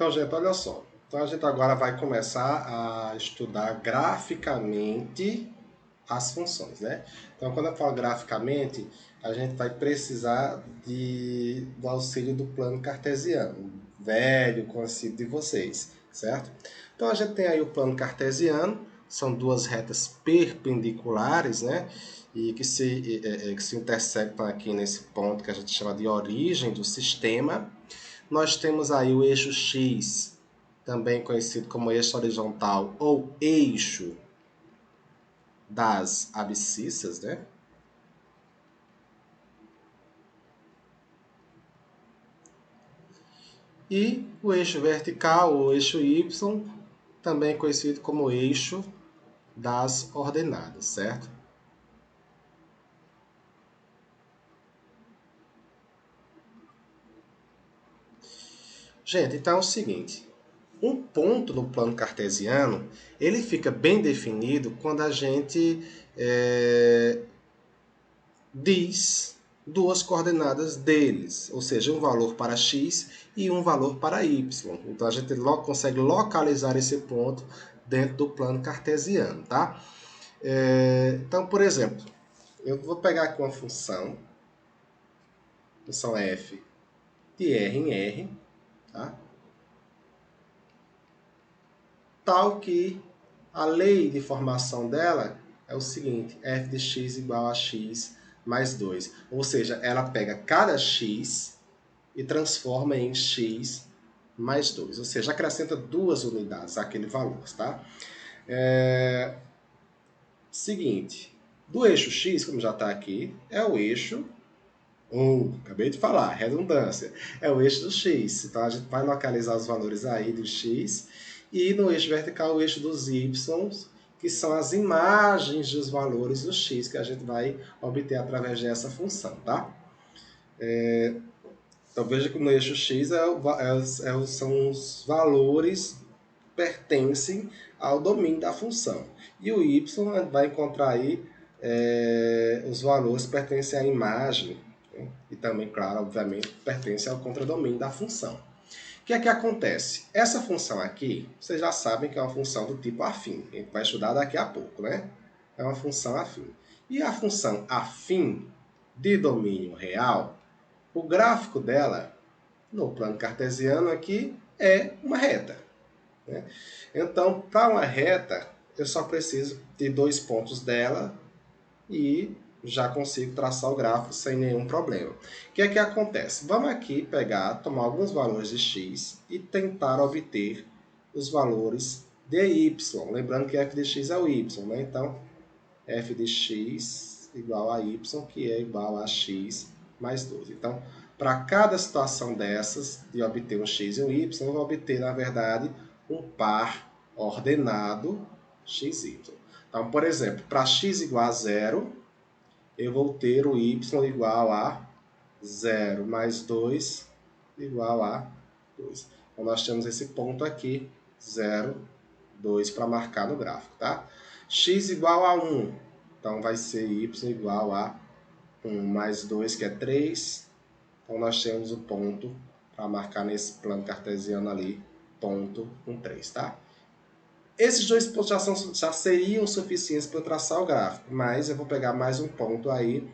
Então, gente, olha só. Então, a gente agora vai começar a estudar graficamente as funções, né? Então, quando eu falo graficamente, a gente vai precisar do auxílio do plano cartesiano, velho, conhecido de vocês, certo? Então, a gente tem aí o plano cartesiano, são duas retas perpendiculares, né? E que se intersectam aqui nesse ponto que a gente chama de origem do sistema. Nós temos aí o eixo X, também conhecido como eixo horizontal ou eixo das abscissas, né? E o eixo vertical ou eixo Y, também conhecido como eixo das ordenadas, certo? Gente, então é o seguinte, um ponto no plano cartesiano, ele fica bem definido quando a gente diz duas coordenadas deles, ou seja, um valor para x e um valor para y. Então a gente consegue localizar esse ponto dentro do plano cartesiano, tá? Então, por exemplo, eu vou pegar aqui uma função f de r em r, tá? Tal que a lei de formação dela é o seguinte, f de x igual a x mais 2. Ou seja, ela pega cada x e transforma em x mais 2. Ou seja, acrescenta duas unidades àquele valor, tá? Seguinte, do eixo x, como já está aqui, é o eixo acabei de falar, redundância, é o eixo do x. Então a gente vai localizar os valores aí do x e no eixo vertical o eixo dos y, que são as imagens dos valores do x que a gente vai obter através dessa função, tá? Então veja que no eixo x são os valores que pertencem ao domínio da função. E o y vai encontrar aí os valores que pertencem à imagem, né? E também, claro, obviamente, pertence ao contradomínio da função. O que é que acontece? Essa função aqui, vocês já sabem que é uma função do tipo afim. A gente vai estudar daqui a pouco, né? É uma função afim. E a função afim de domínio real, o gráfico dela, no plano cartesiano aqui, é uma reta, né? Então, para uma reta, eu só preciso de dois pontos dela e já consigo traçar o gráfico sem nenhum problema. O que é que acontece? Vamos aqui tomar alguns valores de x e tentar obter os valores de y. Lembrando que f de x é o y, né? Então, f de x igual a y, que é igual a x mais 12. Então, para cada situação dessas, de obter um x e um y, eu vou obter, na verdade, um par ordenado xy. Então, por exemplo, para x igual a 0, eu vou ter o y igual a 0 mais 2 igual a 2. Então, nós temos esse ponto aqui, 0, 2, para marcar no gráfico, tá? X igual a 1, então vai ser y igual a 1 mais 2, que é 3. Então, nós temos o ponto para marcar nesse plano cartesiano ali, ponto 1, 3, tá? Esses dois pontos já seriam suficientes para eu traçar o gráfico, mas eu vou pegar mais um ponto aí.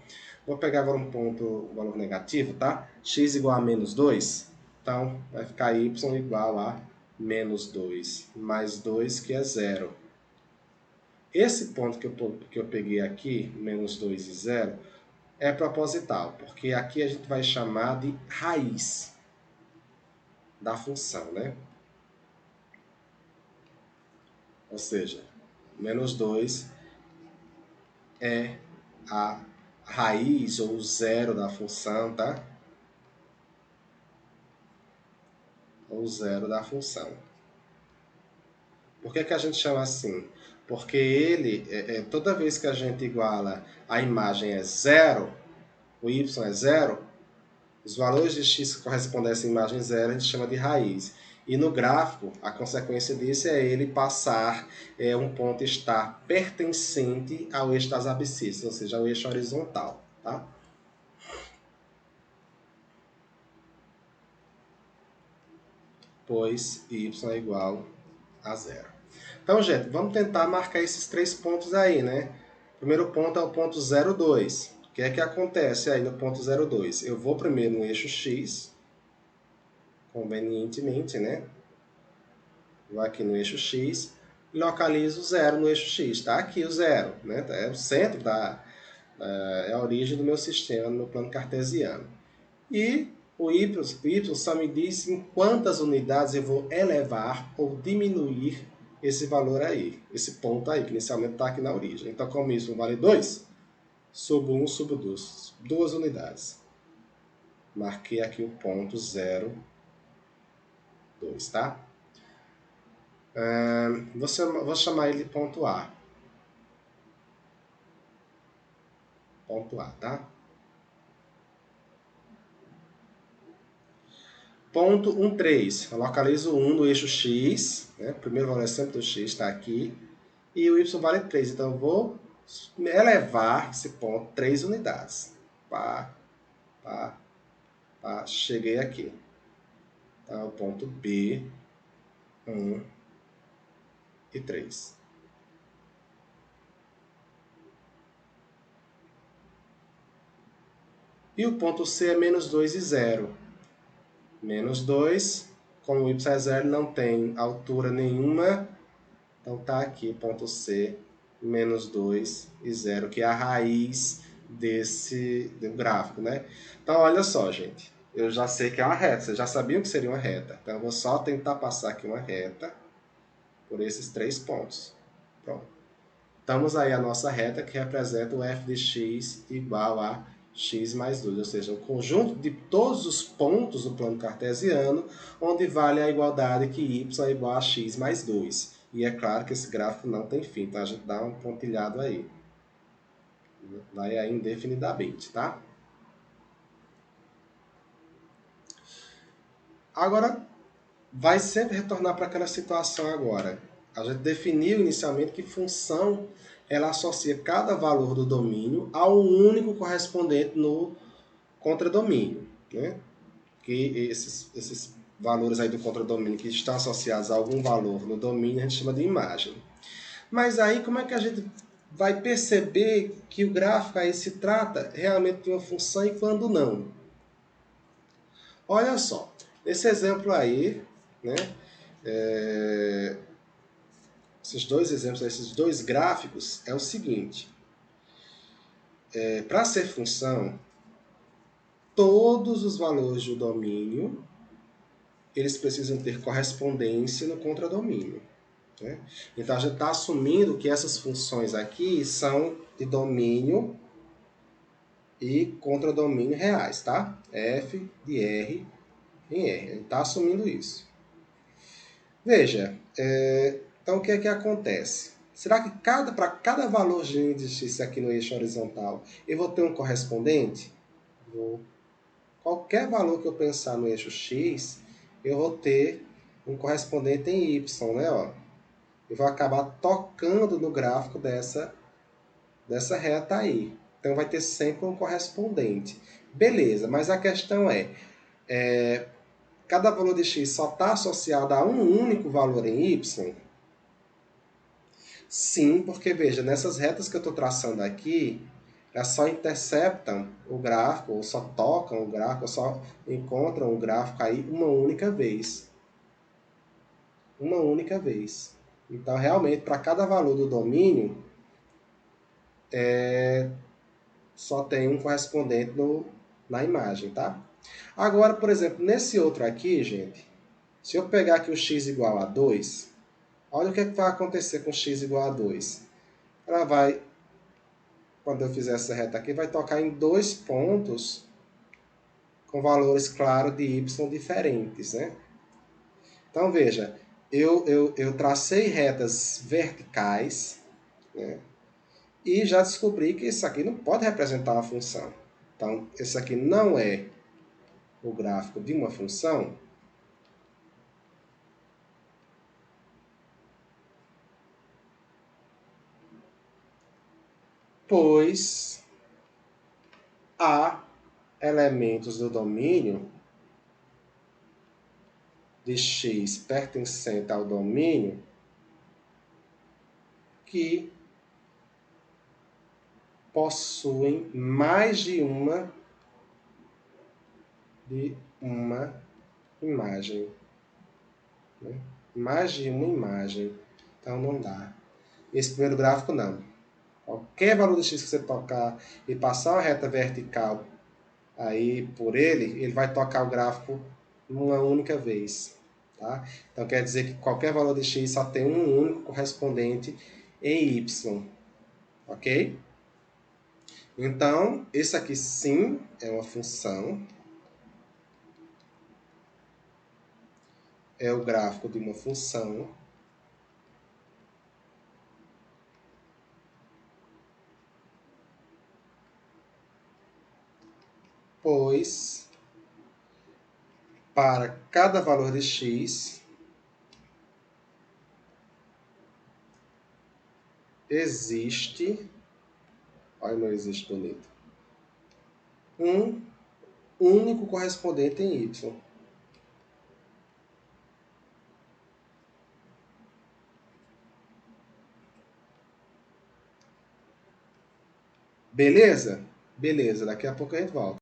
Vou pegar agora um ponto, valor negativo, tá? X igual a menos 2, então vai ficar y igual a menos 2 mais 2, que é 0. Esse ponto que eu peguei aqui, menos 2 e 0, é proposital, porque aqui a gente vai chamar de raiz da função, né? Ou seja, menos 2 é a raiz ou zero da função, tá? Ou zero da função. Por que a gente chama assim? Porque ele, toda vez que a gente iguala a imagem é zero, o y é zero, os valores de x que correspondem a essa imagem zero a gente chama de raiz. E no gráfico, a consequência disso é ele passar um ponto estar pertencente ao eixo das abscissas, ou seja, ao eixo horizontal, tá? pois y é igual a zero. Então, gente, vamos tentar marcar esses 3 pontos aí, né? O primeiro ponto é o ponto 0,2. O que é que acontece aí no ponto 0,2? Eu vou primeiro no eixo x, convenientemente, né? Vou aqui no eixo x e localizo o zero no eixo x. Está aqui o zero, né? É o centro é a origem do meu sistema no meu plano cartesiano. E o y só me diz em quantas unidades eu vou elevar ou diminuir esse valor aí, esse ponto aí, que inicialmente está aqui na origem. Então, como isso vale 2, subo 1, subo 2, 2 unidades. Marquei aqui o ponto 0, 2, tá? Vou chamar ele de ponto A. Ponto A, tá? Ponto 1, 3. Eu localizo 1 no eixo x, né? O primeiro valor é sempre do x, está aqui. E o y vale 3. Então, eu vou elevar esse ponto 3 unidades. Pá, pá, pá. Cheguei aqui. Tá? O ponto B, 1 e 3. E o ponto C é menos 2 e 0. Menos 2, como o y é 0, não tem altura nenhuma. Então, tá aqui, ponto C, menos 2 e 0, que é a raiz do gráfico, né? Então, olha só, gente. Eu já sei que é uma reta. Vocês já sabiam que seria uma reta. Então, eu vou só tentar passar aqui uma reta por esses 3 pontos. Pronto. Estamos aí a nossa reta que representa o f de x igual a x mais 2, ou seja, o conjunto de todos os pontos do plano cartesiano, onde vale a igualdade que y é igual a x mais 2. E é claro que esse gráfico não tem fim, então a gente dá um pontilhado aí. Vai aí indefinidamente, tá? Agora, vai sempre retornar para aquela situação agora. A gente definiu inicialmente que função ela associa cada valor do domínio ao único correspondente no contradomínio, né? Que esses valores aí do contradomínio que estão associados a algum valor no domínio a gente chama de imagem. Mas aí como é que a gente vai perceber que o gráfico aí se trata realmente de uma função e quando não? Olha só, esse exemplo aí, né? Esses dois exemplos, esses dois gráficos, é o seguinte. Para ser função, todos os valores do domínio eles precisam ter correspondência no contradomínio. Né? Então, a gente está assumindo que essas funções aqui são de domínio e contradomínio reais, tá? F de R em R. A gente está assumindo isso. Veja, então o que é que acontece? Será que para cada valor de índice aqui no eixo horizontal, eu vou ter um correspondente? Vou. Qualquer valor que eu pensar no eixo X, eu vou ter um correspondente em Y, né? Ó. Eu vou acabar tocando no gráfico dessa reta aí. Então, vai ter sempre um correspondente. Beleza, mas a questão cada valor de x só está associado a um único valor em y? Sim, porque veja, nessas retas que eu estou traçando aqui, elas só interceptam o gráfico, ou só tocam o gráfico, ou só encontram o gráfico aí uma única vez. Uma única vez. Então, realmente, para cada valor do domínio, só tem um correspondente na imagem, tá? Agora, por exemplo, nesse outro aqui, gente, se eu pegar aqui o x igual a 2, olha o que vai acontecer com x igual a 2. Ela vai, quando eu fizer essa reta aqui, vai tocar em 2 pontos com valores, claro, de y diferentes, né? Então, veja, eu tracei retas verticais, né? E já descobri que isso aqui não pode representar uma função. Então, esse aqui não é o gráfico de uma função, pois há elementos do domínio de x pertencente ao domínio que possuem mais de uma imagem. Né? Mais de uma imagem. Então não dá. Esse primeiro gráfico não. Qualquer valor de x que você tocar e passar uma reta vertical aí por ele vai tocar o gráfico uma única vez. Tá? Então quer dizer que qualquer valor de x só tem um único correspondente em y. Ok? Então, esse aqui sim é uma função. É o gráfico de uma função. Pois, para cada valor de x, existe, olha não existe bonito, um único correspondente em y. Beleza? Beleza, daqui a pouco a gente volta.